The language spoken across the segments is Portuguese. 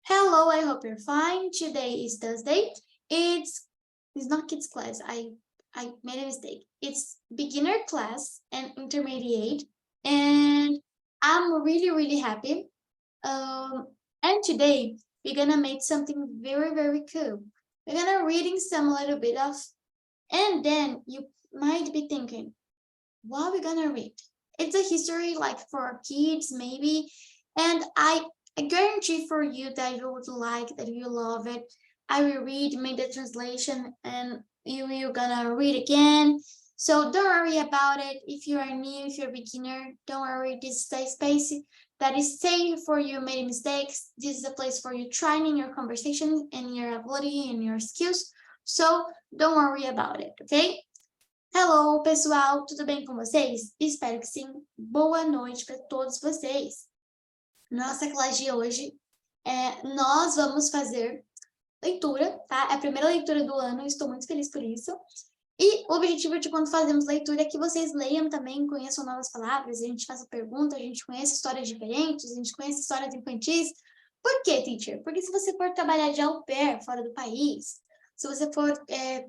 Hello, I hope you're fine. Today is Thursday. It's not kids class. I made a mistake. It's beginner class and intermediate, and I'm really happy. And today we're gonna make something very cool. We're gonna reading some a little bit of, and then you might be thinking, what are we gonna read? It's a history like for kids maybe, and I guarantee for you that you would like, that you love it. I will read, make the translation, and you will gonna read again. So don't worry about it. If you are new, if you're a beginner, don't worry. This is a space that is safe for you made mistakes. This is a place for you training your conversation and your ability and your skills. So don't worry about it, okay? Hello, pessoal, tudo bem com vocês? Espero que sim. Boa noite para todos vocês. Nossa classe de hoje, nós vamos fazer leitura, tá? É a primeira leitura do ano, estou muito feliz por isso. E o objetivo de quando fazemos leitura é que vocês leiam também, conheçam novas palavras, a gente faça perguntas, a gente conheça histórias diferentes, a gente conheça histórias infantis. Por quê, teacher? Porque se você for trabalhar de au pair fora do país, se você for,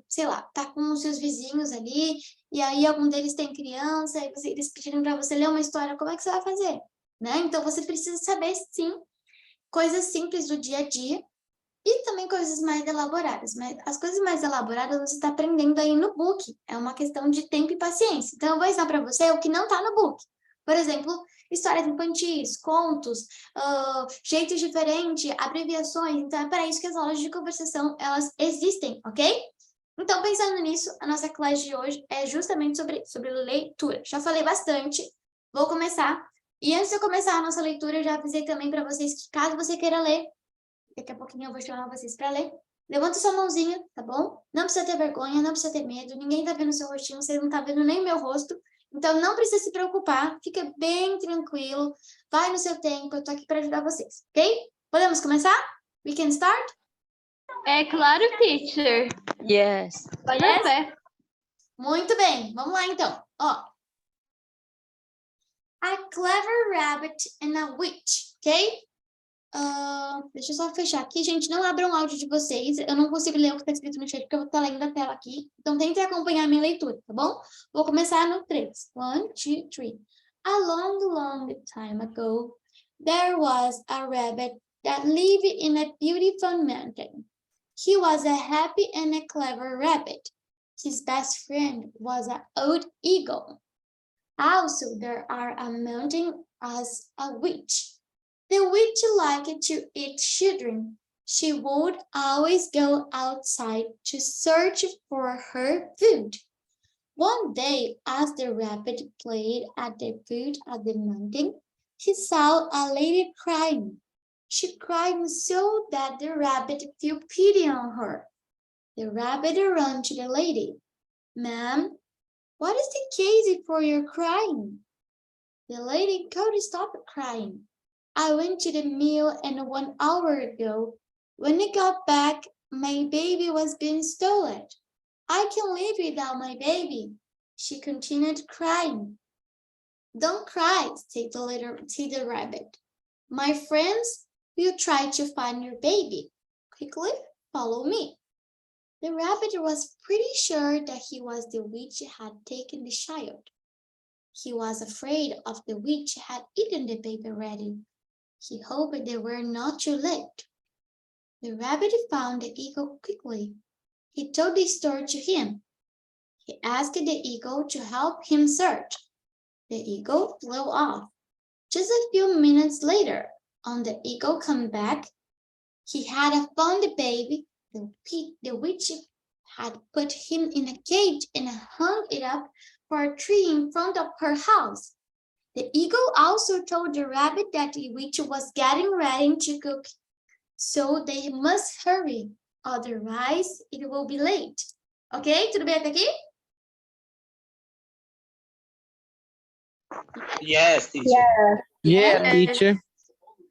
sei lá, tá com os seus vizinhos ali, e aí algum deles tem criança, e eles pedirem para você ler uma história, como é que você vai fazer? Né? Então, você precisa saber, sim, coisas simples do dia a dia, e também coisas mais elaboradas, mas as coisas mais elaboradas você está aprendendo aí no book, é uma questão de tempo e paciência. Então, eu vou ensinar para você o que não está no book. Por exemplo, histórias infantis, contos, jeitos diferentes, abreviações. Então, é para isso que as aulas de conversação, elas existem, ok? Então, pensando nisso, a nossa classe de hoje é justamente sobre leitura. Já falei bastante, vou começar. E antes de eu começar a nossa leitura, eu já avisei também para vocês que caso você queira ler, daqui a pouquinho eu vou chamar vocês para ler. Levanta sua mãozinha, tá bom? Não precisa ter vergonha, não precisa ter medo. Ninguém tá vendo seu rostinho, você não tá vendo nem meu rosto. Então, não precisa se preocupar. Fica bem tranquilo. Vai no seu tempo. Eu tô aqui para ajudar vocês, ok? Podemos começar? We can start? É claro, teacher. Yes. Vai dar pé. Muito bem. Vamos lá, então. Ó. A clever rabbit and a witch, ok? Deixa eu só fechar aqui, gente. Não abram o áudio de vocês. Eu não consigo ler o que está escrito no chat, porque eu vou estar lendo a tela aqui. Então, tentem acompanhar a minha leitura, tá bom? Vou começar no 3. 1, 2, 3. A long time ago, there was a rabbit that lived in a beautiful mountain. He was a happy and a clever rabbit. His best friend was an old eagle. Also, there are a mountain as a witch. The witch liked to eat children. She would always go outside to search for her food. One day, as the rabbit played at the foot of the mountain, he saw a lady crying. She cried so that the rabbit felt pity on her. The rabbit ran to the lady. "Ma'am, what is the case for your crying?" The lady couldn't stop crying. "I went to the mill and 1 hour ago. When I got back, my baby was being stolen. I can't live without my baby." She continued crying. "Don't cry," said the rabbit. "My friends will try to find your baby. Quickly, follow me." The rabbit was pretty sure that he was the witch had taken the child. He was afraid of the witch had eaten the baby already. He hoped they were not too late. The rabbit found the eagle quickly. He told the story to him. He asked the eagle to help him search. The eagle flew off. Just a few minutes later, on the eagle came back, he had found the baby. The witch had put him in a cage and hung it up for a tree in front of her house. The eagle also told the rabbit that the witch was getting ready to cook, so they must hurry, otherwise it will be late. Ok? Tudo bem até aqui? Yes, teacher. Yeah, teacher.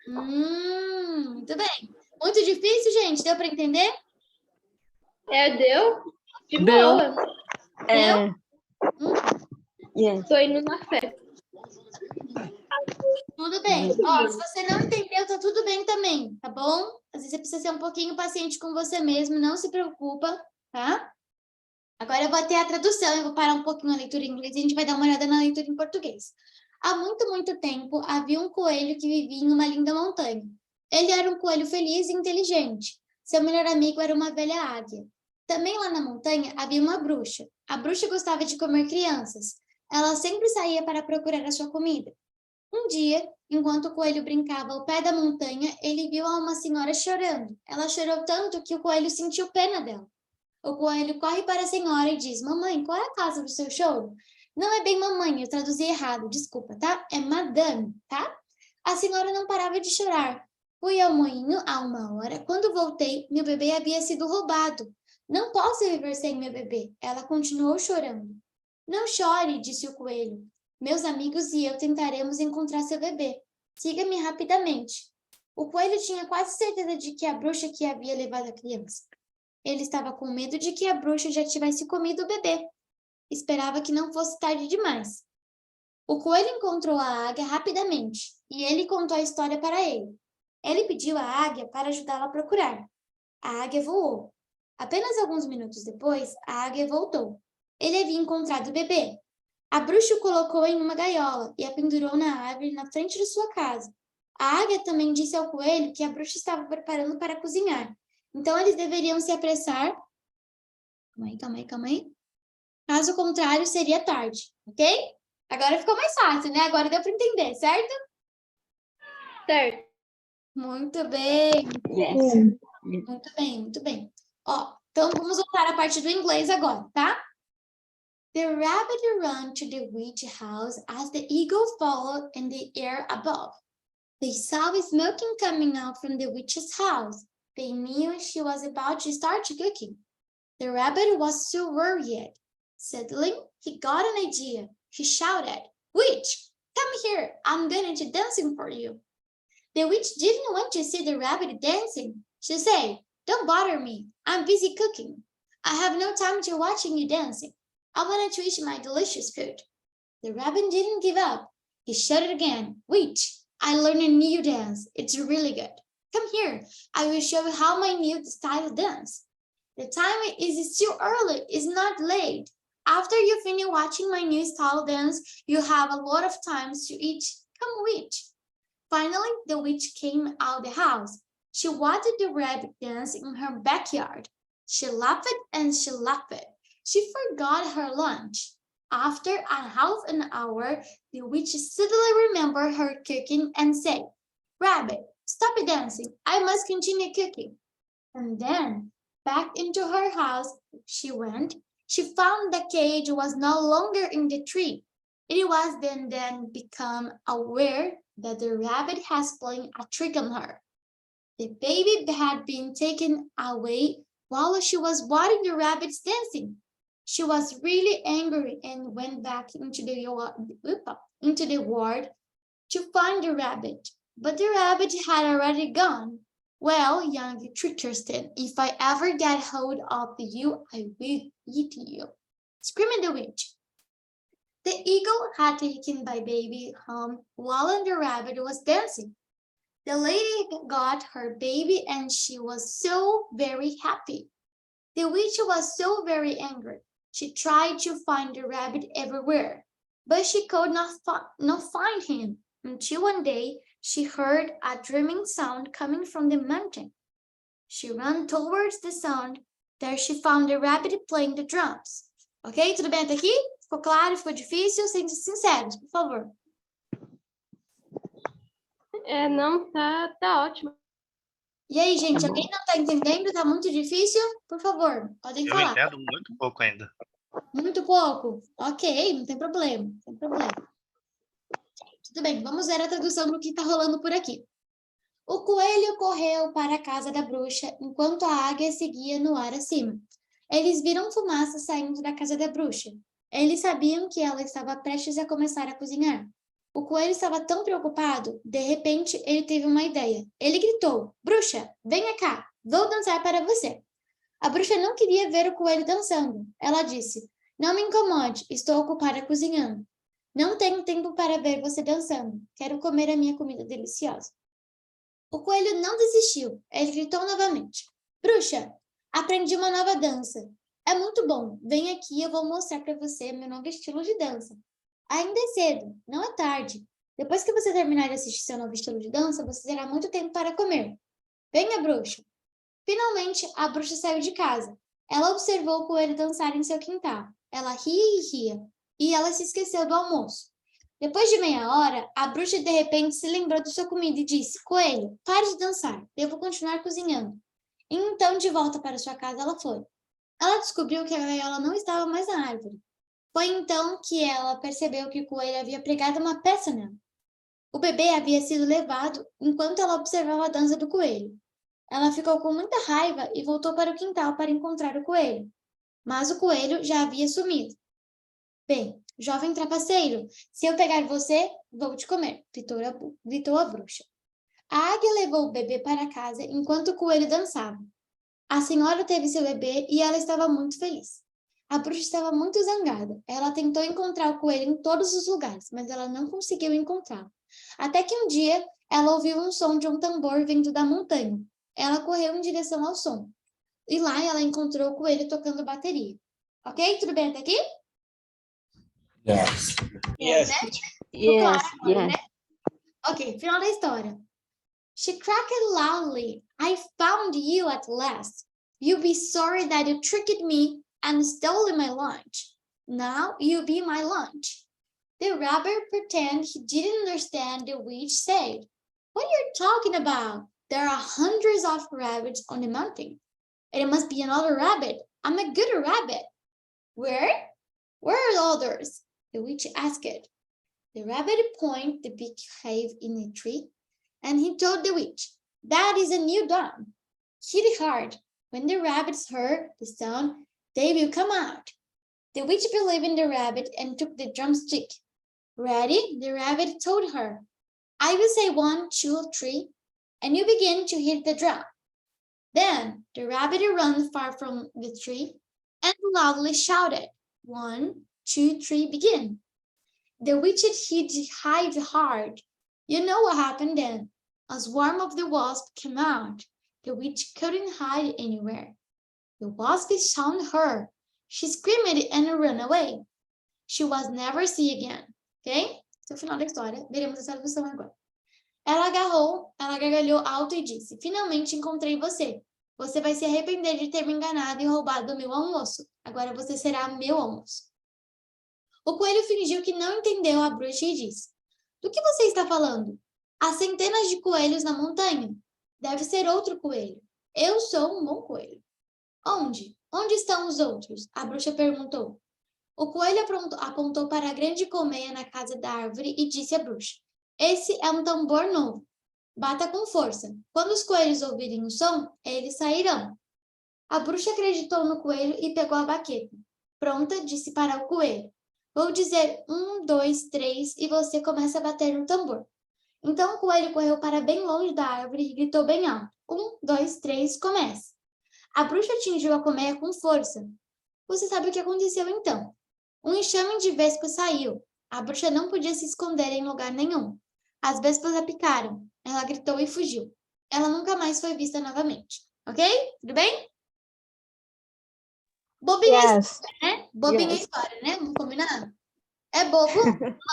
Muito bem. Muito difícil, gente? Deu para entender? Deu? De Deu. boa. Deu? Yes. Tô indo na fé. Tudo bem. Ó, se você não entendeu, tá tudo bem também, tá bom? Às vezes você precisa ser um pouquinho paciente com você mesmo, não se preocupa, tá? Agora eu vou ter a tradução, eu vou parar um pouquinho a leitura em inglês e a gente vai dar uma olhada na leitura em português. Há muito, muito tempo, havia um coelho que vivia em uma linda montanha. Ele era um coelho feliz e inteligente. Seu melhor amigo era uma velha águia. Também lá na montanha havia uma bruxa. A bruxa gostava de comer crianças. Ela sempre saía para procurar a sua comida. Um dia, enquanto o coelho brincava ao pé da montanha, ele viu uma senhora chorando. Ela chorou tanto que o coelho sentiu pena dela. O coelho corre para a senhora e diz: Mamãe, qual é a causa do seu choro? Não é bem mamãe, eu traduzi errado, desculpa, tá? É madame, tá? A senhora não parava de chorar. Fui ao moinho há 1 hora. Quando voltei, meu bebê havia sido roubado. Não posso viver sem meu bebê. Ela continuou chorando. Não chore, disse o coelho. Meus amigos e eu tentaremos encontrar seu bebê. Siga-me rapidamente. O coelho tinha quase certeza de que a bruxa que havia levado a criança. Ele estava com medo de que a bruxa já tivesse comido o bebê. Esperava que não fosse tarde demais. O coelho encontrou a águia rapidamente e ele contou a história para ele. Ele pediu à águia para ajudá-la a procurar. A águia voou. Apenas alguns minutos depois, a águia voltou. Ele havia encontrado o bebê. A bruxa o colocou em uma gaiola e a pendurou na árvore na frente de sua casa. A águia também disse ao coelho que a bruxa estava preparando para cozinhar. Então, eles deveriam se apressar. Calma aí. Caso contrário, seria tarde, ok? Agora ficou mais fácil, né? Agora deu para entender, certo? Certo. Muito bem, Yes. muito bem. Ó, então vamos voltar à parte do inglês agora, tá? The rabbit ran to the witch house as the eagle followed in the air above. They saw smoking coming out from the witch's house. They knew she was about to start cooking. The rabbit was so worried. Suddenly, he got an idea. He shouted, Witch, come here. I'm going to dancing for you. The witch didn't want to see the rabbit dancing. She said, Don't bother me. I'm busy cooking. I have no time to watching you dancing. I want to eat my delicious food. The rabbit didn't give up. He shouted again, Witch, I learned a new dance. It's really good. Come here. I will show you how my new style dance. The time is still early. It's not late. After you finish watching my new style dance, you have a lot of time to eat. Come, witch. Finally, the witch came out the house. She watched the rabbit dance in her backyard. She laughed and she laughed. She forgot her lunch. After a half an hour, the witch suddenly remembered her cooking and said, Rabbit, stop dancing. I must continue cooking. And then, back into her house she went. She found the cage was no longer in the tree. It was then become aware that the rabbit has played a trick on her. The baby had been taken away while she was watching the rabbits dancing. She was really angry and went back into the ward to find the rabbit. But the rabbit had already gone. Well, young Tristan, if I ever get hold of you, I will eat you, screamed the witch. The eagle had taken my baby home while the rabbit was dancing. The lady got her baby and she was so very happy. The witch was so very angry. She tried to find the rabbit everywhere, but she could not find him until one day she heard a drumming sound coming from the mountain. She ran towards the sound. There she found the rabbit playing the drums. Ok? Tudo bem até aqui? Ficou claro? Ficou difícil? Sejam sinceros, por favor. Não, tá ótimo. E aí, gente, alguém não está entendendo? Tá muito difícil? Por favor, podem Eu falar. entendo muito pouco ainda. Muito pouco? Ok, não tem problema, não tem problema. Tudo bem, vamos ver a tradução do que está rolando por aqui. O coelho correu para a casa da bruxa, enquanto a águia seguia no ar acima. Eles viram fumaça saindo da casa da bruxa. Eles sabiam que ela estava prestes a começar a cozinhar. O coelho estava tão preocupado, de repente ele teve uma ideia. Ele gritou, bruxa, venha cá, vou dançar para você. A bruxa não queria ver o coelho dançando. Ela disse, não me incomode, estou ocupada cozinhando. Não tenho tempo para ver você dançando. Quero comer a minha comida deliciosa. O coelho não desistiu. Ele gritou novamente. Bruxa, aprendi uma nova dança. É muito bom. Vem aqui, eu vou mostrar para você meu novo estilo de dança. Ainda é cedo, não é tarde. Depois que você terminar de assistir seu novo estilo de dança, você terá muito tempo para comer. Venha, bruxa. Finalmente, a bruxa saiu de casa. Ela observou o coelho dançar em seu quintal. Ela ria e ria, e ela se esqueceu do almoço. Depois de meia hora, a bruxa de repente se lembrou de sua comida e disse: Coelho, pare de dançar, devo continuar cozinhando. E então, de volta para sua casa, ela foi. Ela descobriu que a gaiola não estava mais na árvore. Foi então que ela percebeu que o coelho havia pregado uma peça nela. O bebê havia sido levado enquanto ela observava a dança do coelho. Ela ficou com muita raiva e voltou para o quintal para encontrar o coelho. Mas o coelho já havia sumido. Bem, jovem trapaceiro, se eu pegar você, vou te comer, gritou a bruxa. A águia levou o bebê para casa enquanto o coelho dançava. A senhora teve seu bebê e ela estava muito feliz. A bruxa estava muito zangada. Ela tentou encontrar o coelho em todos os lugares, mas ela não conseguiu encontrá-lo. Até que um dia, ela ouviu um som de um tambor vindo da montanha. Ela correu em direção ao som. E lá ela encontrou o coelho tocando bateria. Ok? Tudo bem até aqui? Yes. Yes, Né? teacher. Ficou claro Yes, agora, yes. né? Ok, final da história. She cracked loudly. I found you at last. You'll be sorry that you tricked me and stole my lunch. Now you'll be my lunch. The rabbit pretended he didn't understand the witch said. What are you talking about? There are hundreds of rabbits on the mountain. It must be another rabbit. I'm a good rabbit. Where? Where are the others? The witch asked. The rabbit pointed the big cave in a tree, and he told the witch, that is a new dawn. Hit it hard. When the rabbits heard the sound, they will come out. The witch believed in the rabbit and took the drumstick. Ready? The rabbit told her. I will say 1, 2, 3, and you begin to hit the drum. Then the rabbit ran far from the tree and loudly shouted, 1, 2, 3, begin. The witch hit hard. You know what happened then. A swarm of the wasps came out. The witch couldn't hide anywhere. The wasps found her. She screamed and ran away. She was never seen again. Ok? Esse é o final da história. Veremos a tradução agora. Ela gargalhou alto e disse, finalmente encontrei você. Você vai se arrepender de ter me enganado e roubado o meu almoço. Agora você será meu almoço. O coelho fingiu que não entendeu a bruxa e disse, do que você está falando? Há centenas de coelhos na montanha. Deve ser outro coelho. Eu sou um bom coelho. Onde? Onde estão os outros? A bruxa perguntou. O coelho apontou para a grande colmeia na casa da árvore e disse à bruxa, esse é um tambor novo. Bata com força. Quando os coelhos ouvirem o som, eles sairão. A bruxa acreditou no coelho e pegou a baqueta. Pronta, disse para o coelho. Vou dizer 1, 2, 3 e você começa a bater no tambor. Então o coelho correu para bem longe da árvore e gritou bem alto. 1, 2, 3, comece. A bruxa atingiu a colmeia com força. Você sabe o que aconteceu então? Um enxame de vespas saiu. A bruxa não podia se esconder em lugar nenhum. As vespas a picaram. Ela gritou e fugiu. Ela nunca mais foi vista novamente. Ok? Tudo bem? Bobinha a Yes. história, né? Bobinha a Yes. história, né? Vamos combinar? É bobo,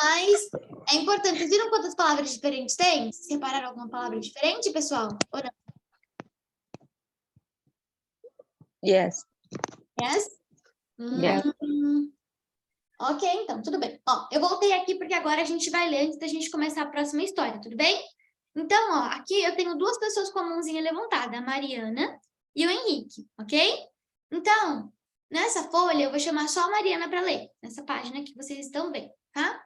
mas é importante. Vocês viram quantas palavras diferentes tem? Vocês repararam alguma palavra diferente, pessoal? Ou não? Yes. Yes? Yes. Ok, então, tudo bem. Ó, eu voltei aqui porque agora a gente vai ler antes da gente começar a próxima história, tudo bem? Então, ó, aqui eu tenho duas pessoas com a mãozinha levantada, a Mariana e o Henrique, ok? Então, nessa folha eu vou chamar só a Mariana para ler, nessa página que vocês estão vendo, tá?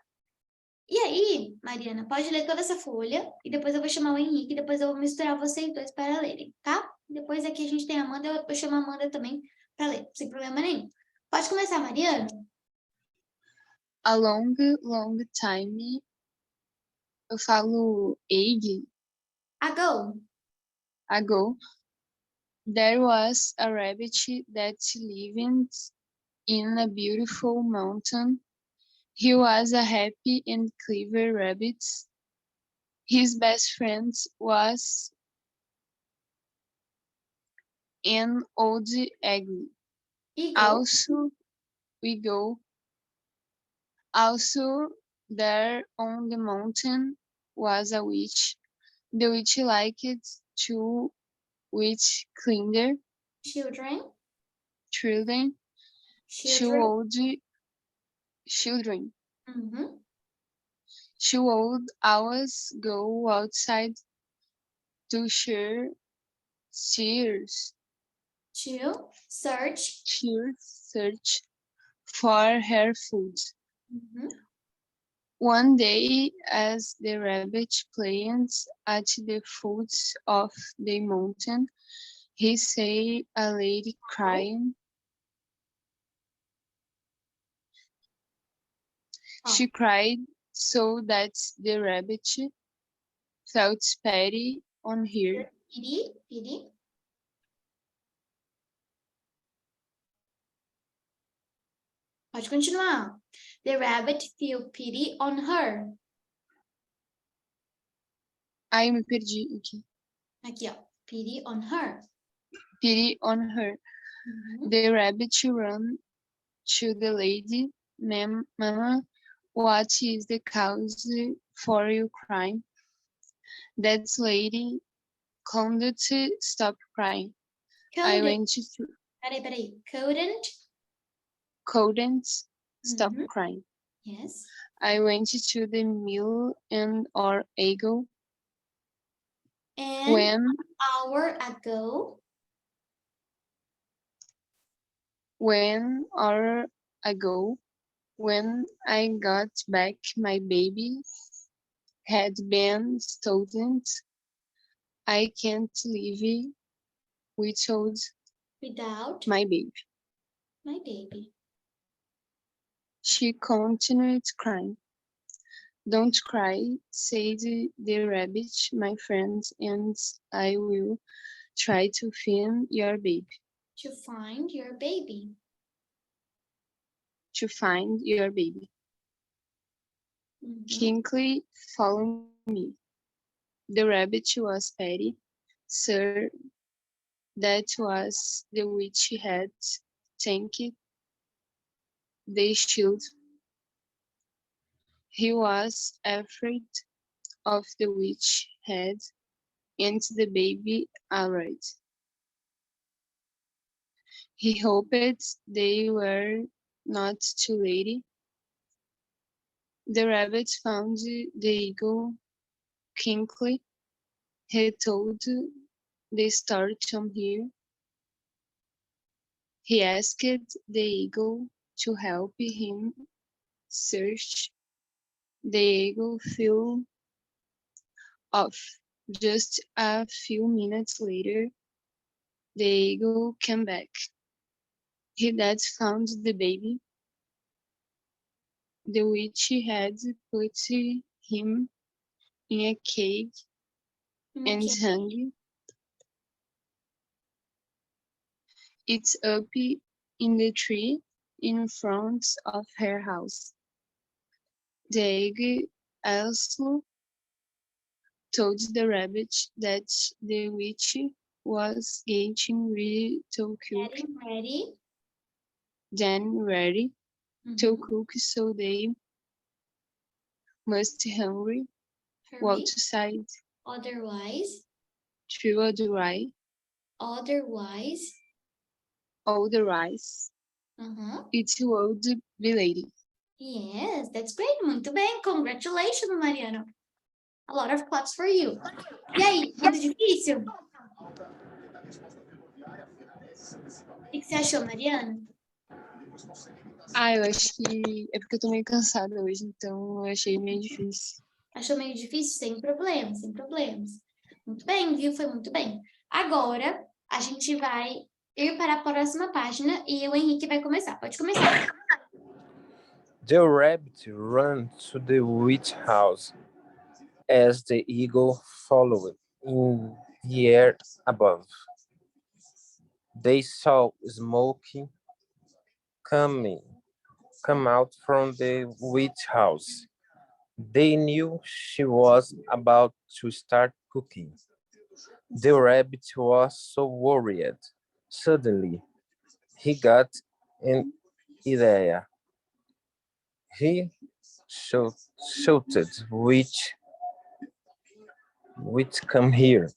E aí, Mariana, pode ler toda essa folha e depois eu vou chamar o Henrique e depois eu vou misturar vocês dois para lerem, tá? Depois aqui a gente tem a Amanda, eu vou chamar a Amanda também para ler, sem problema nenhum. Pode começar, Mariana? A long, long time. Eu falo age ago, there was a rabbit that lived in a beautiful mountain He was a happy and clever rabbit. His best friend was an old eagle. Eagle. Also, we go. Also, there on the mountain was a witch. The witch liked to witch cleaner Children. children, Children. children. Mhm. She would always go outside to share search To search. search for her food. Mhm. One day, as the rabbit played at the foot of the mountain, he saw a lady crying. Oh. She cried so that the rabbit felt pity on her. Pity. Pity. Pode continuar. The rabbit feel pity on her. Ai, eu me perdi aqui. Aqui, ó. Pity on her. Pity on her. Mhm. The rabbit ran to the lady, Mama, what is the cause for your crying? That lady couldn't stop crying. I went to Peraí. couldn't stop Mhm. crying. Yes. I went to the mill and or ago And when hour ago. or ago when I got back my baby had been stolen. I can't live without Without my baby. my baby. She continued crying. Don't cry, said the rabbit, my friend, and I will try to find your baby. To find your baby. To find your baby. Mhm. Quickly follow me. The rabbit was petty, sir. That was the witch had taken the shield. He was afraid of the witch head and the baby alright. He hoped they were not too late. The rabbit found the eagle quickly. He told the story to her. He asked the eagle to help him search. The eagle flew off. Just a few minutes later, the eagle came back. He had found the baby. The witch had put him in a cage and Okay. hung it up in the tree in front of her house. The egg also told the rabbit that the witch was getting ready to cook, Ready. then ready to Mhm. cook, so they must hurry Hurry. outside Otherwise. through the rye, Otherwise. all the rice. Uh-huh. It would be lady. Yes, that's great. Muito bem. Congratulations, Mariana. A lot of claps for you. E aí, muito difícil? O que você achou, Mariana? Ah, eu acho que é porque eu tô meio cansada hoje, então eu achei meio difícil. Achou meio difícil? Sem problemas, sem problemas. Muito bem, viu? Foi muito bem. Agora, a gente vai ir para a próxima página e o Henrique vai começar. Pode começar. The rabbit ran to the witch house as the eagle followed in the air above. They saw smoke coming come out from the witch house. They knew she was about to start cooking. The rabbit was so worried. Suddenly, he got an idea. He shouted, "Witch, come here!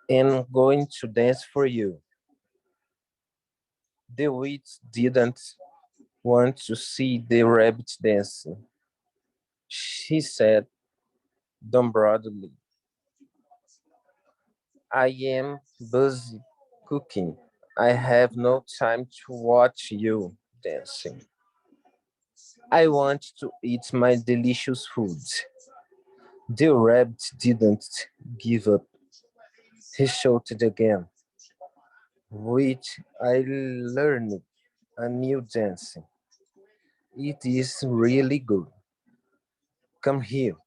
I'm going to dance for you." The witch didn't want to see the rabbit dancing. She said, "Don't bother me. I am busy cooking. I have no time to watch you dancing. I want to eat my delicious food." The rabbit didn't give up. He shouted again, "Wait, I learned a new dancing. It is really good. Come here.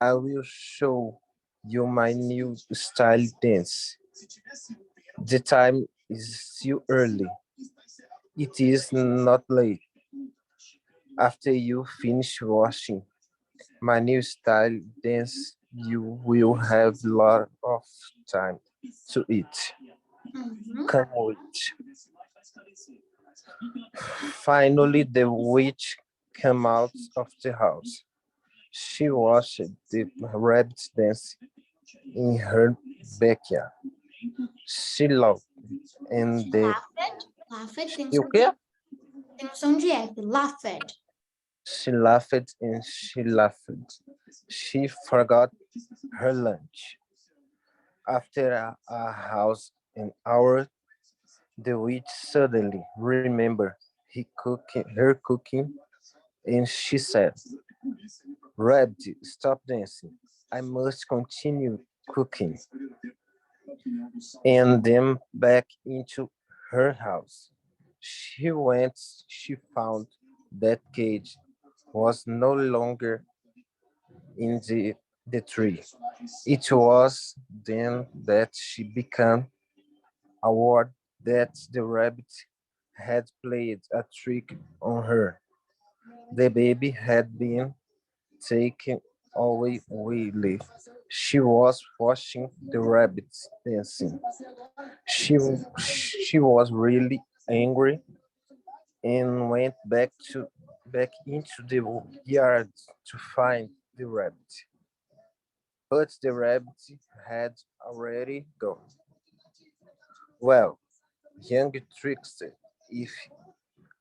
I will show you my new style dance. The time is still early. It is not late. After you finish washing my new style dance, you will have a lot of time to eat. Mhm. Come witch." Finally, the witch came out of the house. She watched the rabbit dance in her backyard. She laughed and the Laughed tem o quê? tem um som de F. Laughed. She laughed and she laughed. She forgot her lunch. After an hour, the witch suddenly remembered her cooking, and she said, "Rabbit, stop dancing. I must continue cooking." And then back into her house. She found that cage was no longer in the tree. It was then that she became aware that the rabbit had played a trick on her. The baby had been taken away with. She was watching the rabbits dancing. She was really angry and went back into the yard to find the rabbit. But the rabbit had already gone. "Well, young trickster, if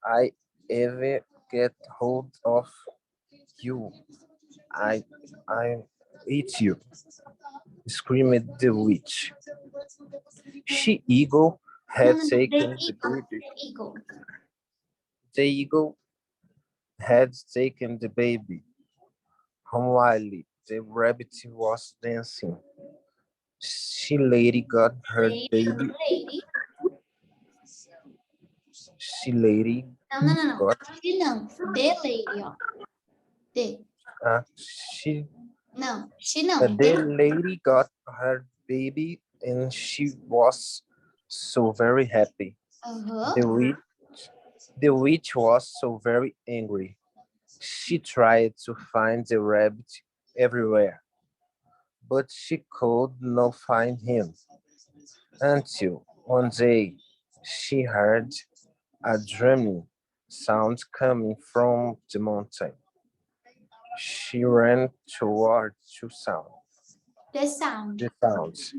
I ever get hold of you, I I eat you," screamed the witch. She eagle No, had no, no. taken The the eagle. baby. The eagle. The eagle had taken the baby. While the rabbit was dancing, she lady got her baby. Lady. She lady Não, não, não, não. got She não. The lady, ó. The. she Não, she não. the lady got her baby and she was so very happy. Aham. The witch was so very angry. She tried to find the rabbit everywhere, but she could not find him until one day she heard a drumming sound coming from the mountain. She ran toward The sound. the sounds.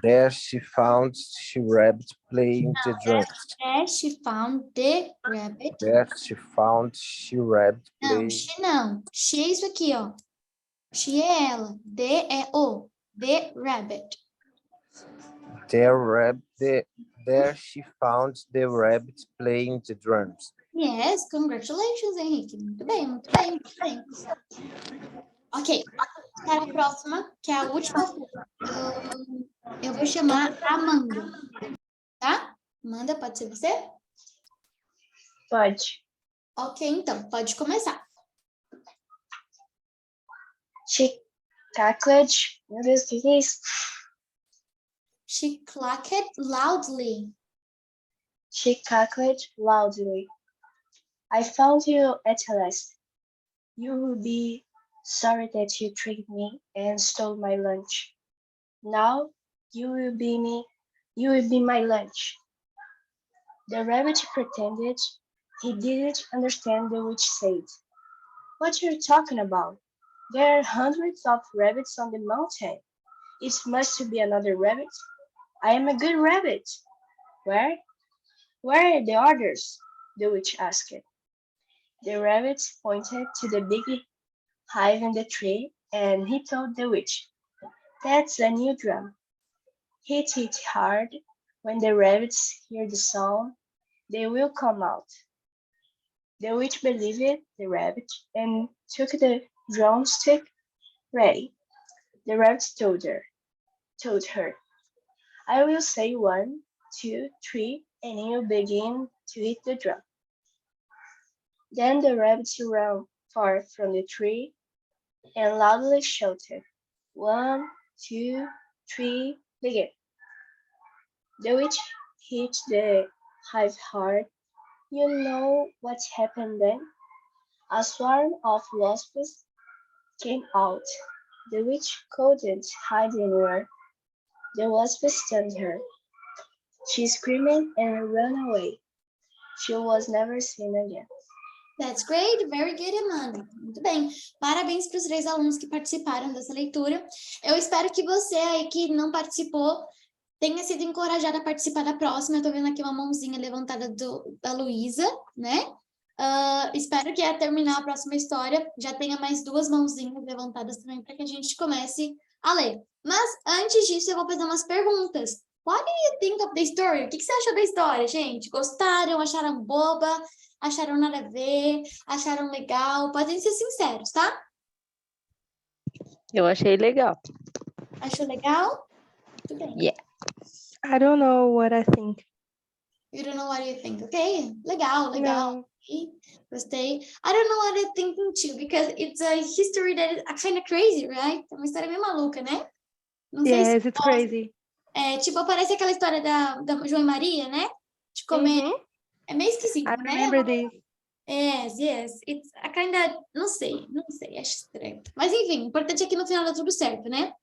There she found she rabbit playing the drums. There she found the rabbit. There she found she rabbit Não, playing. she não. She é isso aqui, ó. She é ela. The é o. The rabbit. There she found the rabbit playing the drums. Yes, congratulations, Henrique. Muito bem, muito bem, muito bem. Ok, para a próxima, que é a última. Eu vou chamar a Amanda, tá? Amanda, pode ser você? Pode. Ok, então, pode começar. She cackled. Meu Deus, o que é isso? She clacked loudly. She cackled loudly. I found you at last. You will be sorry that you tricked me and stole my lunch. Now you will be me. You will be my lunch. The rabbit pretended he didn't understand the witch said. What are you talking about? There are hundreds of rabbits on the mountain. It must be another rabbit. I am a good rabbit. Where? Where are the others? The witch asked. The rabbit pointed to the big hive in the tree, and he told the witch, "That's a new drum. Hit it hard. When the rabbits hear the sound, they will come out." The witch believed the rabbit and took the drumstick ready. The rabbit told her, "I will say 1, 2, 3, and you begin to hit the drum." Then the rabbit ran far from the tree and loudly shouted, 1, 2, 3, begin. The witch hit the hive hard. You know what happened then? A swarm of wasps came out. The witch couldn't hide anywhere. The wasps stunned her. She screamed and ran away. She was never seen again. That's great, very good, Amanda. Muito bem. Parabéns para os 3 alunos que participaram dessa leitura. Eu espero que você aí que não participou tenha sido encorajado a participar da próxima. Eu tô vendo aqui uma mãozinha levantada da Luísa, né? Espero que ao terminar a próxima história já tenha mais 2 mãozinhas levantadas também para que a gente comece a ler. Mas antes disso eu vou fazer umas perguntas. What do you think of the story? O que você achou da história, gente? Gostaram? Acharam boba? Acharam nada a ver? Acharam legal? Podem ser sinceros, tá? Eu achei legal. Achou legal? Muito bem. Yeah. I don't know what I think. You don't know what you think, okay? Legal, legal. No. Gostei. I don't know what I'm thinking too, because it's a history that is kind of crazy, right? É uma história meio maluca, né? Não sei Yes, se it's crazy. tipo, parece aquela história da João e Maria, né? De comer. Mhm. É meio esquisito, I né? remember this. Yes. It's a kind of, não sei, acho estranho. Mas enfim, o importante é que no final dá tudo certo, né?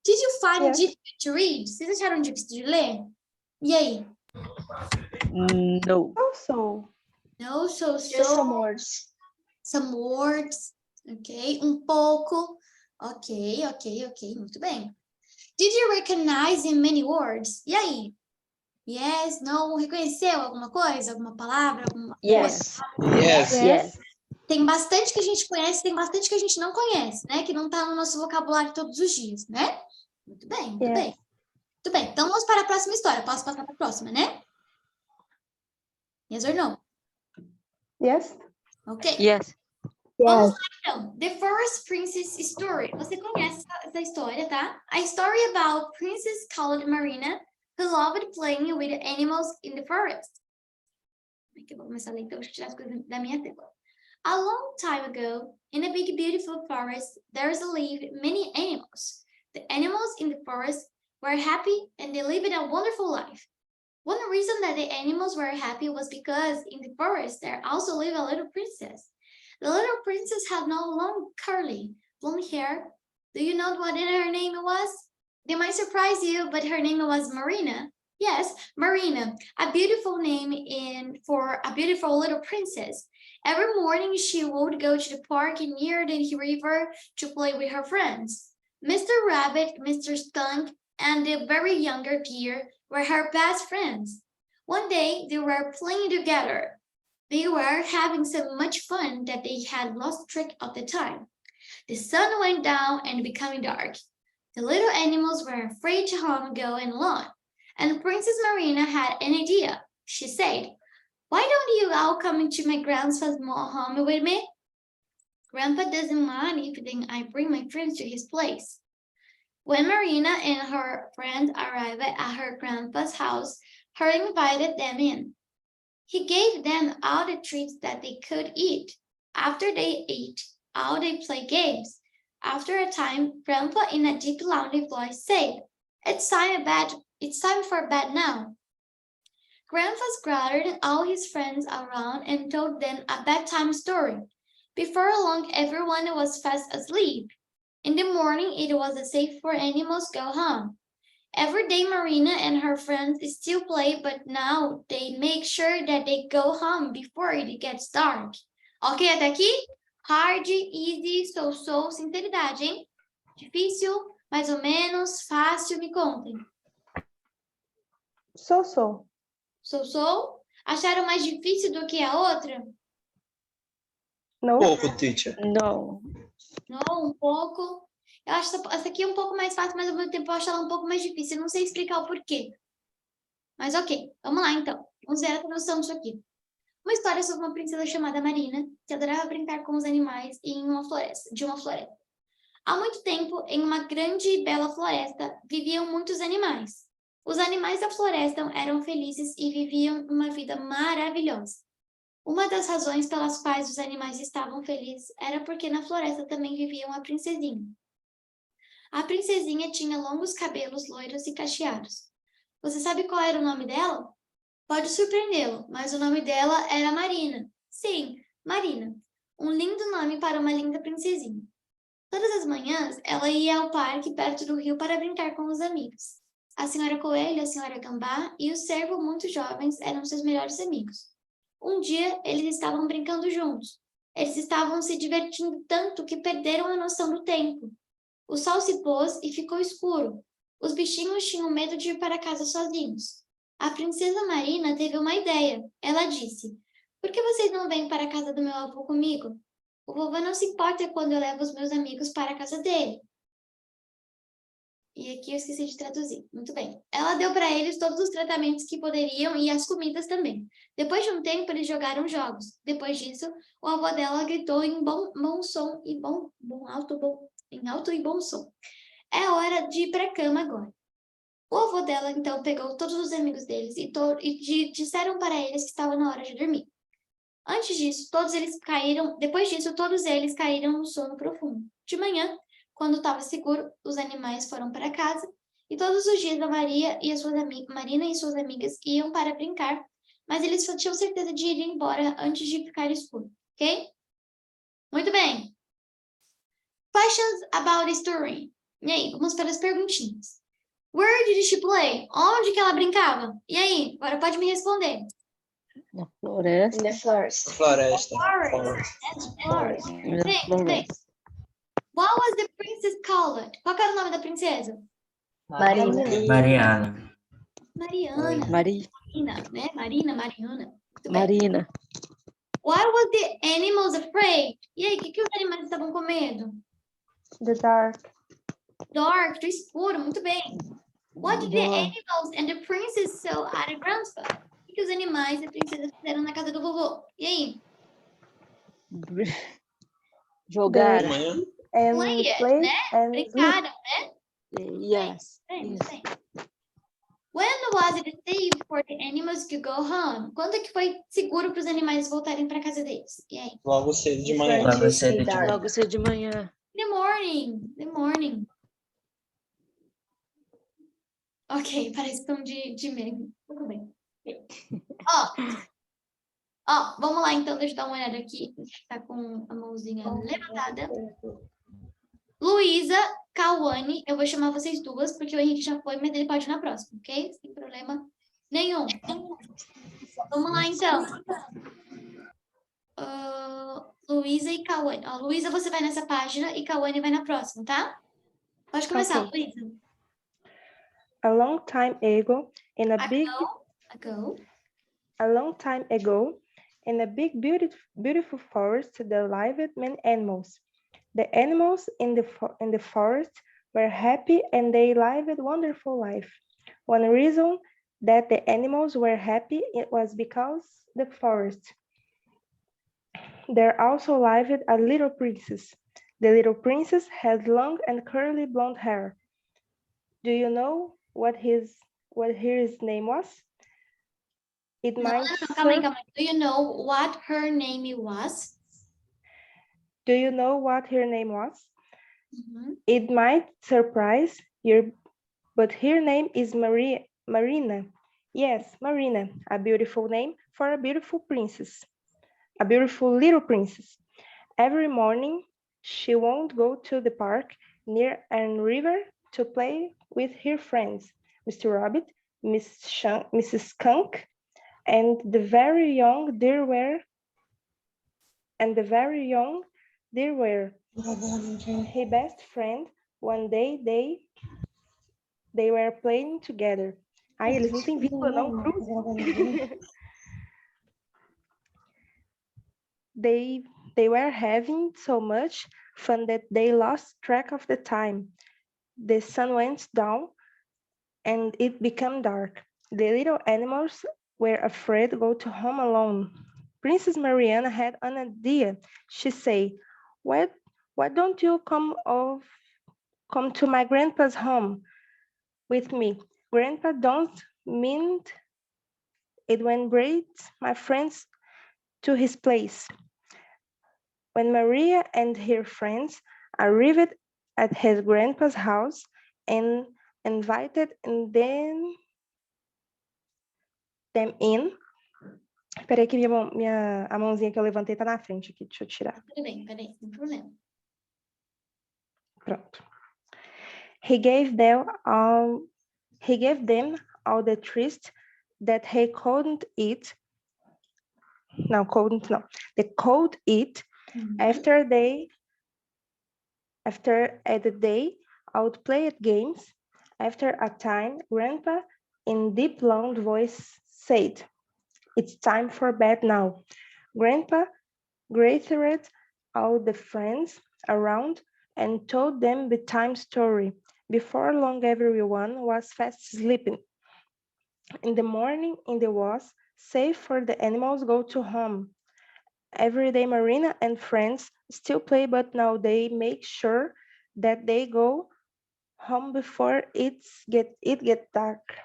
Did you find Yes. difficult to read? Vocês acharam difícil de ler? E aí? No. Also, No, so. Just some words. Some words, ok? Um pouco, ok, muito bem. Did you recognize in many words? E aí? Yes, no, reconheceu alguma coisa? Alguma palavra? Alguma Yes. Yes. Yes. Tem bastante que a gente conhece, tem bastante que a gente não conhece, né? Que não tá no nosso vocabulário todos os dias, né? Muito bem, muito Yes. bem. Muito bem, então vamos para a próxima história. Posso passar para a próxima, né? Yes or no? yes. Ok. Yes. Vamos lá, então. The Forest Princess Story. Você conhece essa história, tá? A story about Princess called Marina, who loved playing with animals in the forest. Aqui eu vou começar a ler, então, deixa eu tirar as coisas da minha tela. A long time ago, in a big, beautiful forest, there lived many animals. The animals in the forest were happy and they lived a wonderful life. One reason that the animals were happy was because in the forest there also lived a little princess. The little princess had no long, curly, blonde hair. Do you know what her name was? They might surprise you, but her name was Marina. Yes, Marina, a beautiful name for a beautiful little princess. Every morning she would go to the park near the river to play with her friends. Mr. Rabbit, Mr. Skunk, and the very younger deer were her best friends. One day they were playing together. They were having so much fun that they had lost track of the time. The sun went down and becoming dark. The little animals were afraid to go alone, and Princess Marina had an idea. She said, "Why don't you all come into my grandpa's home with me? Grandpa doesn't mind if I bring my friends to his place." When Marina and her friend arrived at her grandpa's house, he invited them in. He gave them all the treats that they could eat. After they ate, all they played games. After a time, Grandpa, in a deep, loud voice, said, It's time for bed now." Grandpa's gathered all his friends around and told them a bedtime story. Before long, everyone was fast asleep. In the morning, it was safe for animals to go home. Every day, Marina and her friends still play, but now they make sure that they go home before it gets dark. Ok, até aqui? Hard, easy, so, sinceridade, hein? Difícil, mais ou menos, fácil, me contem. So. So. Acharam mais difícil do que a outra? No. Pouco, teacher. Não. Não, um pouco. Eu acho essa aqui um pouco mais fácil, mas ao mesmo tempo eu acho ela um pouco mais difícil. Eu não sei explicar o porquê. Mas ok, vamos lá então. Vamos ver a tradução disso aqui. Uma história sobre uma princesa chamada Marina, que adorava brincar com os animais de uma floresta. Há muito tempo, em uma grande e bela floresta, viviam muitos animais. Os animais da floresta eram felizes e viviam uma vida maravilhosa. Uma das razões pelas quais os animais estavam felizes era porque na floresta também vivia uma princesinha. A princesinha tinha longos cabelos loiros e cacheados. Você sabe qual era o nome dela? Pode surpreendê-lo, mas o nome dela era Marina. Sim, Marina. Um lindo nome para uma linda princesinha. Todas as manhãs, ela ia ao parque perto do rio para brincar com os amigos. A senhora Coelho, a senhora Gambá e o cervo muito jovens eram seus melhores amigos. Um dia, eles estavam brincando juntos. Eles estavam se divertindo tanto que perderam a noção do tempo. O sol se pôs e ficou escuro. Os bichinhos tinham medo de ir para casa sozinhos. A princesa Marina teve uma ideia. Ela disse: "Por que vocês não vêm para a casa do meu avô comigo? O vovô não se importa quando eu levo os meus amigos para a casa dele." E aqui eu esqueci de traduzir. Muito bem. Ela deu para eles todos os tratamentos que poderiam e as comidas também. Depois de um tempo, eles jogaram jogos. Depois disso, o avô dela gritou em bom som e em alto e bom som: "É hora de ir para a cama agora." O avô dela, então, pegou todos os amigos deles e disseram para eles que estava na hora de dormir. Depois disso, todos eles caíram no sono profundo. De manhã, quando estava seguro, os animais foram para casa e todos os dias Marina e suas amigas iam para brincar, mas eles só tinham certeza de ir embora antes de ficar escuro, ok? Muito bem. Questions about the story. E aí, vamos para as perguntinhas. Where did she play? Onde que ela brincava? E aí, agora pode me responder. Na floresta. In the forest. Floresta. Forest. Na Bem. floresta. What was the princess called? Qual que era o nome da princesa? Marina. Mariana. Mariana. Marina, né? Mariana. Muito bem. Marina. What was the animals afraid? E aí, o que os animais estavam com medo? The dark. Dark, do escuro, muito bem. What did the animals and the princess saw at the grandpa? O que os animais e a princesa fizeram na casa do vovô? E aí? Jogar. Amanhã. And Play it, play né? and sleep. Brincaram, né? Yes. Bem, Yes. bem. When was it safe for the animals to go home? Quando é que foi seguro para os animais voltarem para casa deles? E aí? Logo cedo de manhã. Before Logo it cedo get de dark. Logo cedo de manhã. The morning. Ok, parece tom de meme. Tudo bem. Ó, vamos lá então, deixa eu dar uma olhada aqui. Tá com a mãozinha levantada. Luísa, Cauane, eu vou chamar vocês duas, porque o Henrique já foi, mas ele pode ir na próxima, ok? Sem problema nenhum. Vamos lá então. Luísa e Cauane. Ó, Luísa, você vai nessa página e Cauane vai na próxima, tá? Pode começar, Ok. Luísa. A long time ago, in a big beautiful forest, there lived many animals. The animals in the forest were happy and they lived a wonderful life. One reason that the animals were happy it was because the forest. There also lived a little princess. The little princess had long and curly blonde hair. Do you know what his name was? It might. Calma aí. Do you know what her name was? Do you know what her name was? Mm-hmm. It might surprise you, but her name is Marina. Yes, Marina, a beautiful name for a beautiful princess, a beautiful little princess. Every morning, she won't go to the park near a river to play with her friends, Mr. Rabbit, Mrs. Skunk, and the very young deer were her best friend. One day they were playing together. Ai, eles não têm vírgula não, cruz. They were having so much fun that they lost track of the time. The sun went down and it became dark. The little animals were afraid to go to home alone. Princess Mariana had an idea. She said, why don't you come to my grandpa's home with me? Grandpa don't mean it when brings my friends to his place. When Maria and her friends arrived at his grandpa's house and invited them in. Peraí que a mãozinha que eu levantei tá na frente aqui, deixa eu tirar. Tudo bem, peraí, sem problema. Pronto. He gave them all the treats that they couldn't eat. No, couldn't, no. They could eat after the day out played games. After a time, Grandpa, in deep loud voice, said, "It's time for bed now." Grandpa gathered all the friends around and told them the bedtime story. Before long, everyone was fast sleeping. In the morning, it was safe for the animals go to home. Every day, Marina and friends still play, but now they make sure that they go home before it gets dark.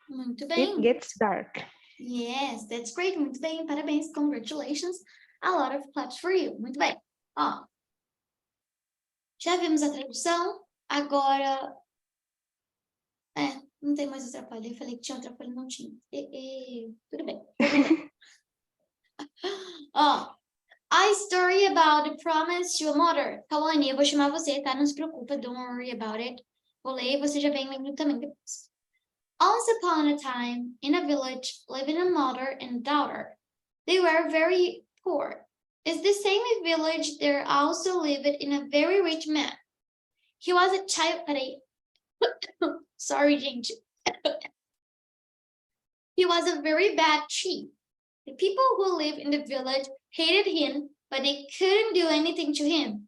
Muito It bem. gets dark. Yes, that's great. Muito bem, parabéns, congratulations. A lot of claps for you. Muito bem. Ó, já vimos a tradução, agora... não tem mais o trapalho. Eu falei que tinha um trapalho, não tinha. Tudo bem. Ó, a story about the promise to a mother. Kawane, eu vou chamar você, tá? Não se preocupa, don't worry about it. Vou ler e você já vem lendo também depois. Once upon a time, in a village, living a mother and daughter. They were very poor. It's the same village there also lived in a very rich man. He was a child... Peraí. Sorry, gente. He was a very bad chief. The people who lived in the village hated him, but they couldn't do anything to him.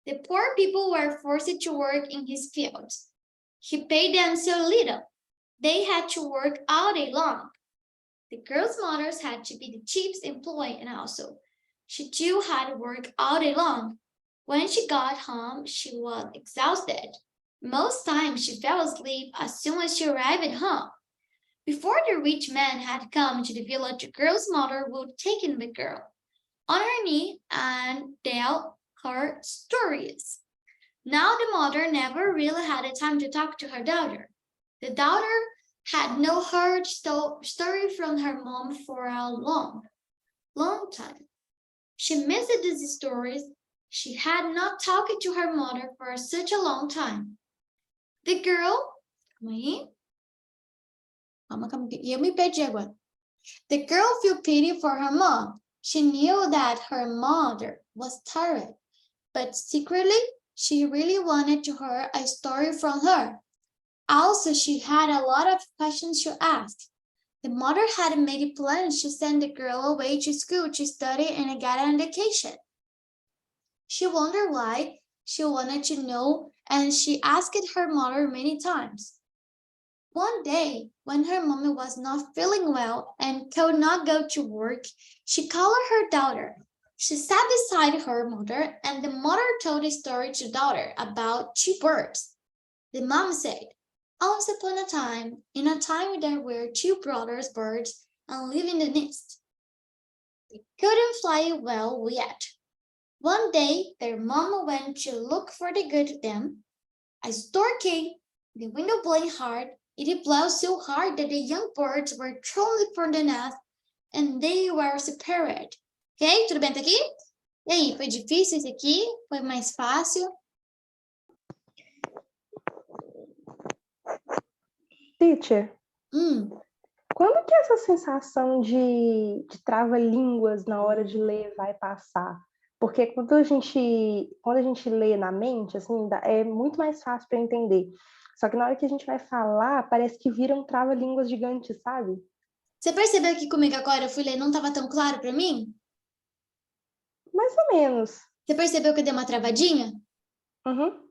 The poor people were forced to work in his fields. He paid them so little. They had to work all day long. The girls' mothers had to be the chief's employee, and also, she too had to work all day long. When she got home, she was exhausted. Most times she fell asleep as soon as she arrived at home. Before the rich man had come to the village, the girl's mother would take in the girl on her knee and tell her stories. Now the mother never really had the time to talk to her daughter. The daughter had not heard story from her mom for a long time. She missed these stories. She had not talked to her mother for such a long time. The girl, eu me perdi agora. The girl felt pity for her mom. She knew that her mother was tired, but secretly, she really wanted to hear a story from her. Also, she had a lot of questions to ask. The mother had made plans to send the girl away to school to study and get an education. She wondered why, she wanted to know, and she asked her mother many times. One day, when her mommy was not feeling well and could not go to work, she called her daughter. She sat beside her mother, and the mother told a story to the daughter about two birds. The mom said, "Once upon a time, in a time there were two brothers birds and lived in the nest. They couldn't fly well yet. One day, their mama went to look for the good of them. A stork came, the window blowing hard, It blew so hard that the young birds were thrown from the nest and they were separated. Ok? Tudo bem até aqui? E aí, foi difícil esse aqui? Foi mais fácil? Teacher, Hum, quando que essa sensação de trava-línguas na hora de ler vai passar? Porque quando a gente lê na mente, assim, é muito mais fácil para entender. Só que na hora que a gente vai falar, parece que vira um trava-línguas gigante, sabe? você percebeu que comigo agora eu fui ler e não estava tão claro para mim? Mais ou menos. Você percebeu que eu dei uma travadinha? Uhum.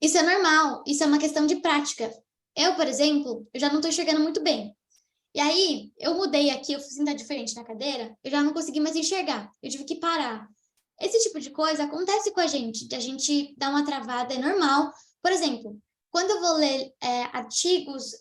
Isso é normal, isso é uma questão de prática. Eu, por exemplo, eu já não estou enxergando muito bem. E aí, eu mudei aqui, eu fui sentar diferente na cadeira, eu já não consegui mais enxergar, eu tive que parar. Esse tipo de coisa acontece com a gente, de a gente dar uma travada, é normal. Por exemplo, quando eu vou ler artigos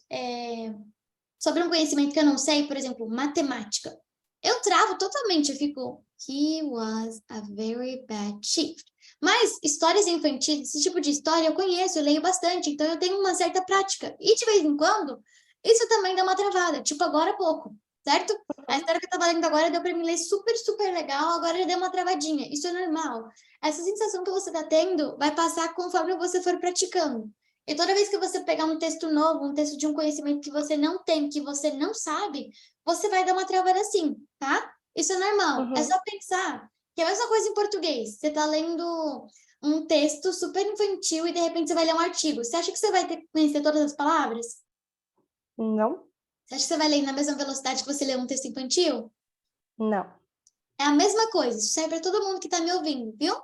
sobre um conhecimento que eu não sei, por exemplo, matemática, eu travo totalmente, eu fico, he was a very bad chief. Mas histórias infantis, esse tipo de história eu conheço, eu leio bastante, então eu tenho uma certa prática. E de vez em quando, isso também dá uma travada, tipo agora há pouco, certo? A história que eu estava lendo agora deu para me ler super, super legal, agora já deu uma travadinha. Isso é normal. Essa sensação que você está tendo vai passar conforme você for praticando. E toda vez que você pegar um texto novo, um texto de um conhecimento que você não tem, que você não sabe, você vai dar uma travada assim, tá? Isso é normal. É Uhum. só pensar que é a mesma coisa em português. Você está lendo um texto super infantil e de repente você vai ler um artigo. Você acha que você vai ter que conhecer todas as palavras? Não? Você acha que você vai ler na mesma velocidade que você lê um texto infantil? Não. É a mesma coisa. Isso serve para todo mundo que está me ouvindo, viu?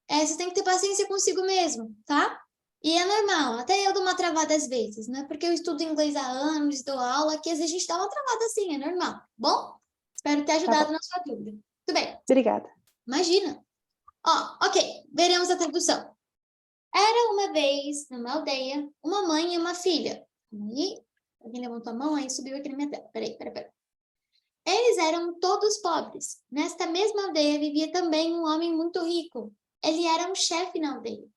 Você tem que ter paciência consigo mesmo, tá? E é normal, até eu dou uma travada às vezes, não é porque eu estudo inglês há anos, dou aula, que às vezes a gente dá uma travada assim, é normal. Bom, espero ter ajudado bom. na sua dúvida. Tudo bem, Obrigada. imagina. Ó, ok, veremos a tradução. Era uma vez, numa aldeia, uma mãe e uma filha. Aí, alguém levantou a mão, aí subiu aqui na minha tela. Peraí. Eles eram todos pobres. Nesta mesma aldeia vivia também um homem muito rico. Ele era um chefe na aldeia.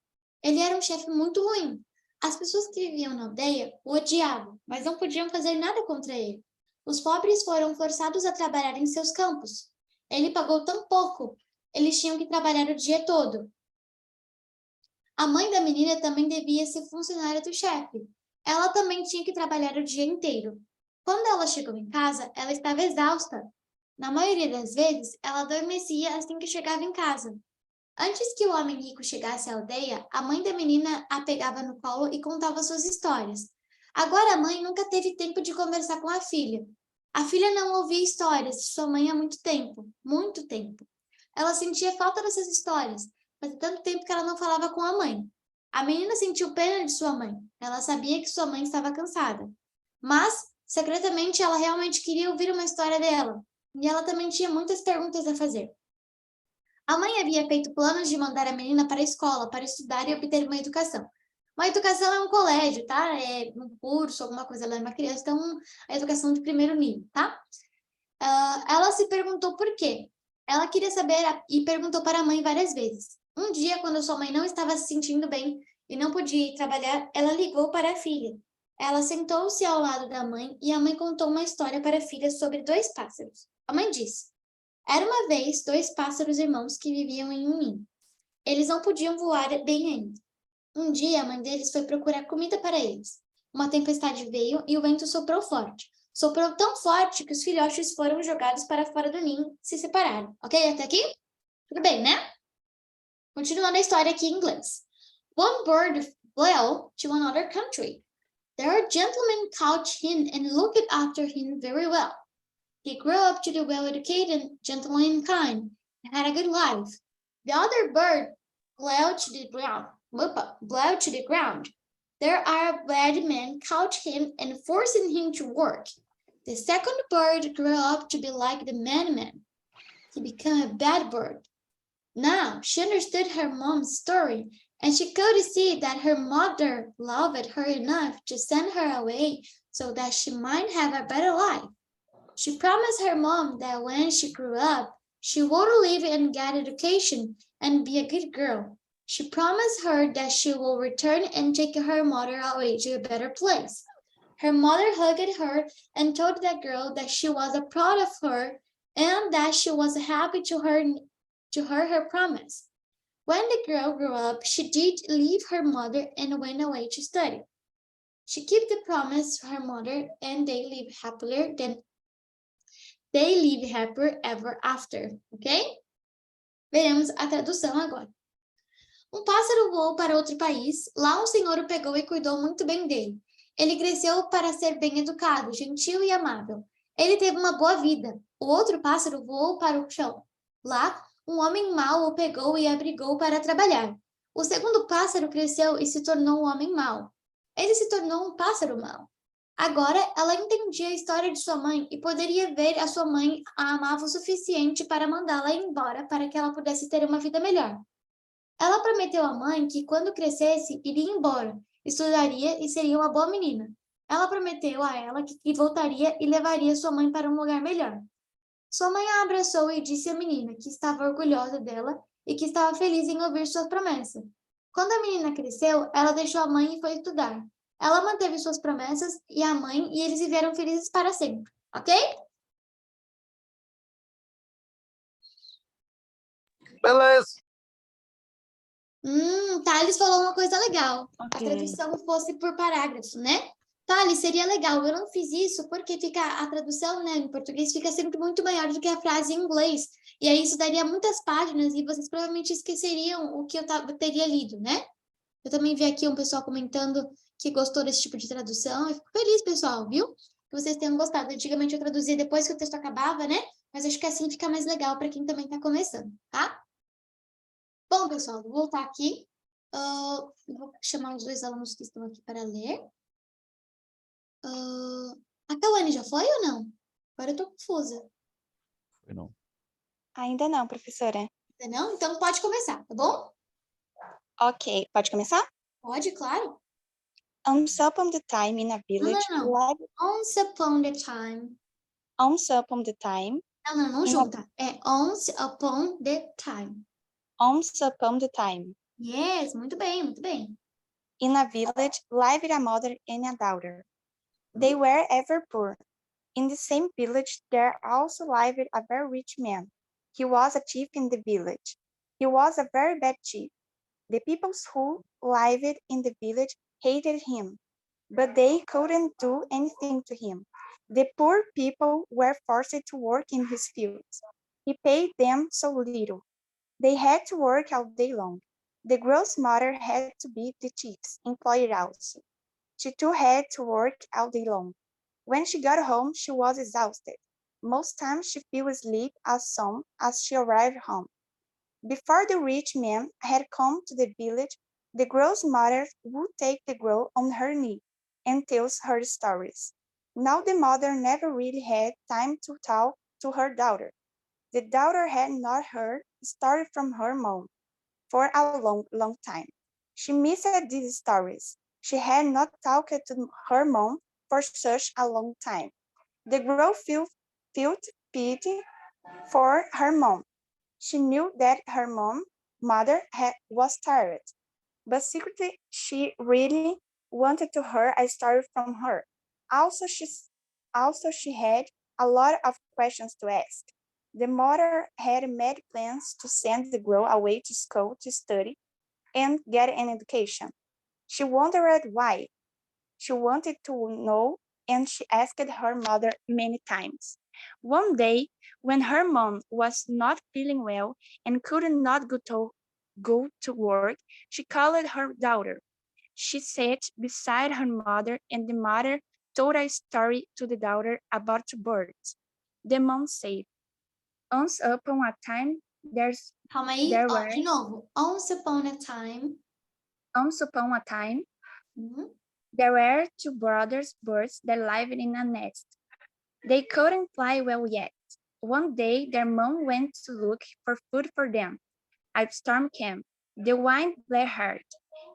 Ele era um chefe muito ruim. As pessoas que viviam na aldeia o odiavam, mas não podiam fazer nada contra ele. Os pobres foram forçados a trabalhar em seus campos. Ele pagou tão pouco, eles tinham que trabalhar o dia todo. A mãe da menina também devia ser funcionária do chefe. Ela também tinha que trabalhar o dia inteiro. Quando ela chegou em casa, ela estava exausta. Na maioria das vezes, ela adormecia assim que chegava em casa. Antes que o homem rico chegasse à aldeia, a mãe da menina a pegava no colo e contava suas histórias. Agora a mãe nunca teve tempo de conversar com a filha. A filha não ouvia histórias de sua mãe há muito tempo, muito tempo. Ela sentia falta dessas histórias, fazia tanto tempo que ela não falava com a mãe. A menina sentiu pena de sua mãe. Ela sabia que sua mãe estava cansada. Mas, secretamente, ela realmente queria ouvir uma história dela. E ela também tinha muitas perguntas a fazer. A mãe havia feito planos de mandar a menina para a escola para estudar e obter uma educação. Uma educação é um colégio, tá? É um curso, alguma coisa, ela é uma criança, então a educação de primeiro nível, tá? Ela se perguntou por quê. Ela queria saber e perguntou para a mãe várias vezes. Um dia, quando sua mãe não estava se sentindo bem e não podia ir trabalhar, ela ligou para a filha. Ela sentou-se ao lado da mãe e a mãe contou uma história para a filha sobre 2 pássaros. A mãe disse: era uma vez 2 pássaros irmãos que viviam em um ninho. Eles não podiam voar bem ainda. Um dia, a mãe deles foi procurar comida para eles. Uma tempestade veio e o vento soprou forte. Soprou tão forte que os filhotes foram jogados para fora do ninho e se separaram. Ok? Até aqui? Tudo bem, né? Continuando a história aqui em inglês. One bird flew to another country. Their gentleman caught him and looked after him very well. He grew up to be well-educated, gentle and kind, and had a good life. The other bird flew to the ground. There a bad man caught him and forced him to work. The second bird grew up to be like the man. He became a bad bird. Now she understood her mom's story, and she could see that her mother loved her enough to send her away so that she might have a better life. She promised her mom that when she grew up, she would live and get education and be a good girl. She promised her that she will return and take her mother away to a better place. Her mother hugged her and told the girl that she was proud of her and that she was happy to her promise. When the girl grew up, she did leave her mother and went away to study. She kept the promise to her mother and they live happier ever after, ok? Veremos a tradução agora. Um pássaro voou para outro país, lá um senhor o pegou e cuidou muito bem dele. Ele cresceu para ser bem educado, gentil e amável. Ele teve uma boa vida. O outro pássaro voou para o chão. Lá, um homem mau o pegou e abrigou para trabalhar. O segundo pássaro cresceu e se tornou um homem mau. Ele se tornou um pássaro mau. Agora, ela entendia a história de sua mãe e poderia ver a sua mãe a amava o suficiente para mandá-la embora para que ela pudesse ter uma vida melhor. Ela prometeu à mãe que, quando crescesse, iria embora, estudaria e seria uma boa menina. Ela prometeu a ela que voltaria e levaria sua mãe para um lugar melhor. Sua mãe a abraçou e disse à menina que estava orgulhosa dela e que estava feliz em ouvir sua promessa. Quando a menina cresceu, ela deixou a mãe e foi estudar. Ela manteve suas promessas e a mãe e eles viveram felizes para sempre, ok? Beleza. Thales falou uma coisa legal. A Ok. tradução fosse por parágrafo, né? Thales, seria legal. Eu não fiz isso porque a tradução, né, em português fica sempre muito maior do que a frase em inglês. E aí isso daria muitas páginas e vocês provavelmente esqueceriam o que eu teria lido, né? Eu também vi aqui um pessoal comentando que gostou desse tipo de tradução. Eu fico feliz, pessoal, viu? Que vocês tenham gostado. Antigamente eu traduzia depois que o texto acabava, né? Mas acho que assim fica mais legal para quem também está começando, tá? Bom, pessoal, vou voltar aqui. Vou chamar os 2 alunos que estão aqui para ler. A Cauane já foi ou não? Agora eu tô confusa. Foi não. Ainda não, professora. Ainda não? Então pode começar, tá bom? Ok, pode começar? Pode, claro. Once upon the time in a village, Não. Once upon the time. once upon the time, Não junta. É once upon the time. once upon the time, Yes, muito bem, muito bem. in a village lived a mother and a daughter. They were ever poor. In the same village there also lived a very rich man. He was a chief in the village. He was a very bad chief. The people who lived in the village hated him, but they couldn't do anything to him. The poor people were forced to work in his fields. He paid them so little. They had to work all day long. The girl's mother had to be the chief's employee also. She too had to work all day long. When she got home, she was exhausted. Most times she fell asleep as soon as she arrived home. Before the rich man had come to the village, the girl's mother would take the girl on her knee and tell her stories. Now the mother never really had time to talk to her daughter. The daughter had not heard a story from her mom for a long, long time. She missed these stories. She had not talked to her mom for such a long time. The girl felt pity for her mom. She knew that her mother was tired, but secretly she really wanted to hear a story from her. Also, she had a lot of questions to ask. The mother had made plans to send the girl away to school to study and get an education. She wondered why. She wanted to know, and she asked her mother many times. One day, when her mom was not feeling well and could not go to work, she called her daughter. She sat beside her mother, and the mother told a story to the daughter about two birds. The mom said, once upon a time, Calma aí. There Ó, were- de novo. Once upon a time. once upon a time, Uhum. there were two brothers birds that lived in a nest. They couldn't fly well yet. One day, their mom went to look for food for them. A storm came. The wind blew hard.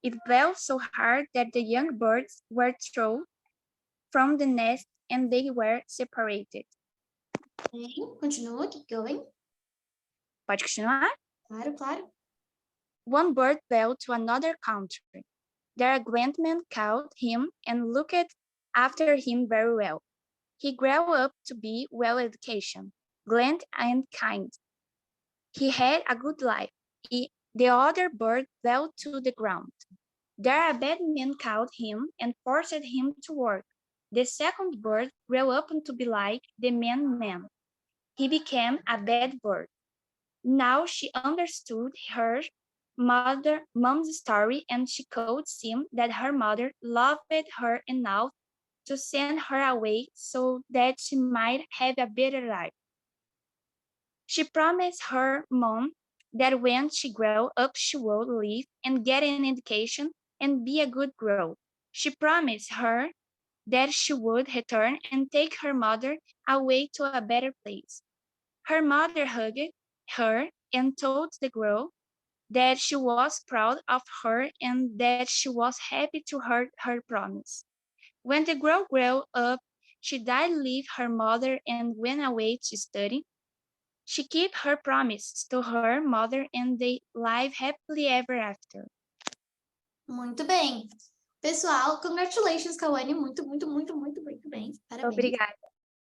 It blew so hard that the young birds were thrown from the nest and they were separated. Bem, continua, keep going. Pode continuar? Claro, claro. One bird flew to another country. Their grandman caught him and looked after him very well. He grew up to be well-educated, gallant and kind. He had a good life. The other bird fell to the ground. There a bad man caught him and forced him to work. The second bird grew up to be like the man. He became a bad bird. Now she understood her mom's story, and she could see that her mother loved her enough to send her away so that she might have a better life. She promised her mom that when she grew up, she would live and get an education and be a good girl. She promised her that she would return and take her mother away to a better place. Her mother hugged her and told the girl that she was proud of her and that she was happy to hear her promise. When the girl grew up, she did leave her mother and went away to study. She kept her promise to her mother and they lived happily ever after. Muito bem. Pessoal, congratulations, Cauane. Muito bem. Parabéns. Obrigada.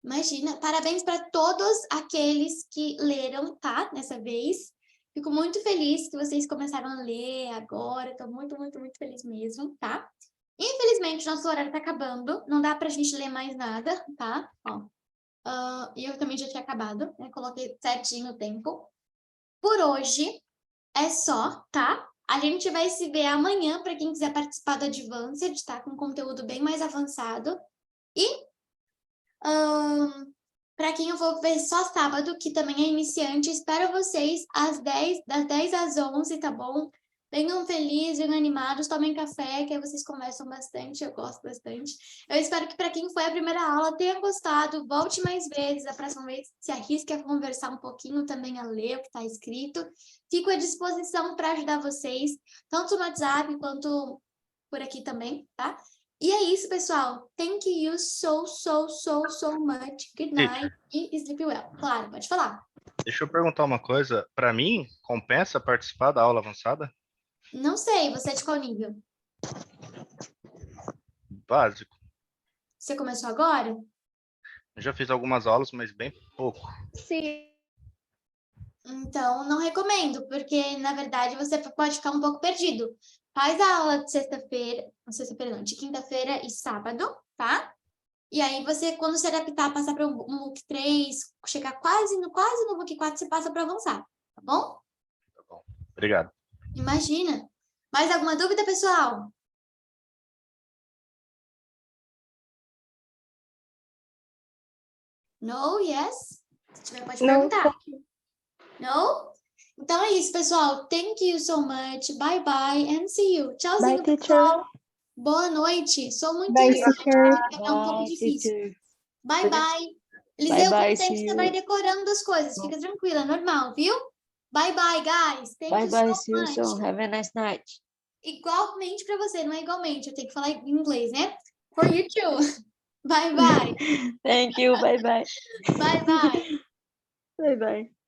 Imagina, parabéns para todos aqueles que leram, tá? Nessa vez. Fico muito feliz que vocês começaram a ler agora. Estou muito feliz mesmo, tá? Infelizmente, nosso horário está acabando. Não dá para a gente ler mais nada, tá? Ó. E eu também já tinha acabado, né? Coloquei certinho o tempo. Por hoje é só, tá? A gente vai se ver amanhã para quem quiser participar do Advanced, tá? Com conteúdo bem mais avançado. E para quem eu vou ver só sábado, que também é iniciante, espero vocês das 10 às 11, tá bom? Venham felizes, venham animados, tomem café, que aí vocês conversam bastante, eu gosto bastante. Eu espero que para quem foi a primeira aula tenha gostado, volte mais vezes, a próxima vez se arrisque a conversar um pouquinho, também a ler o que está escrito. Fico à disposição para ajudar vocês, tanto no WhatsApp quanto por aqui também, tá? E é isso, pessoal. Thank you so much. Good night e sleep well. Claro, pode falar. Deixa eu perguntar uma coisa. Para mim, compensa participar da aula avançada? Não sei, você é de qual nível? Básico. Você começou agora? Eu já fiz algumas aulas, mas bem pouco. Sim. Então, não recomendo, porque, na verdade, você pode ficar um pouco perdido. Faz a aula de de quinta-feira e sábado, tá? E aí, você, quando se adaptar, passar para um MOOC 3, chegar quase no MOOC 4, você passa para avançar, tá bom? Tá bom. Obrigado. Imagina. Mais alguma dúvida, pessoal? No? Yes? Se tiver, pode perguntar. No? Então é isso, pessoal. Thank you so much. Bye, bye, and see you. Tchauzinho, Bye, pessoal. Boa noite. Sou muito Bye, iniciante, teacher. é um pouco difícil. teacher. Bye, bye. Eliseu, com bye, o tempo see você vai you. decorando as coisas. Fica tranquila, é normal, viu? Bye, bye, guys. Thank Bye you bye, so see you much. soon. Have a nice night. Igualmente para você, não é igualmente. Eu tenho que falar em inglês, né? For you too. Bye, bye. Thank you. Bye bye. Bye, bye. Bye bye.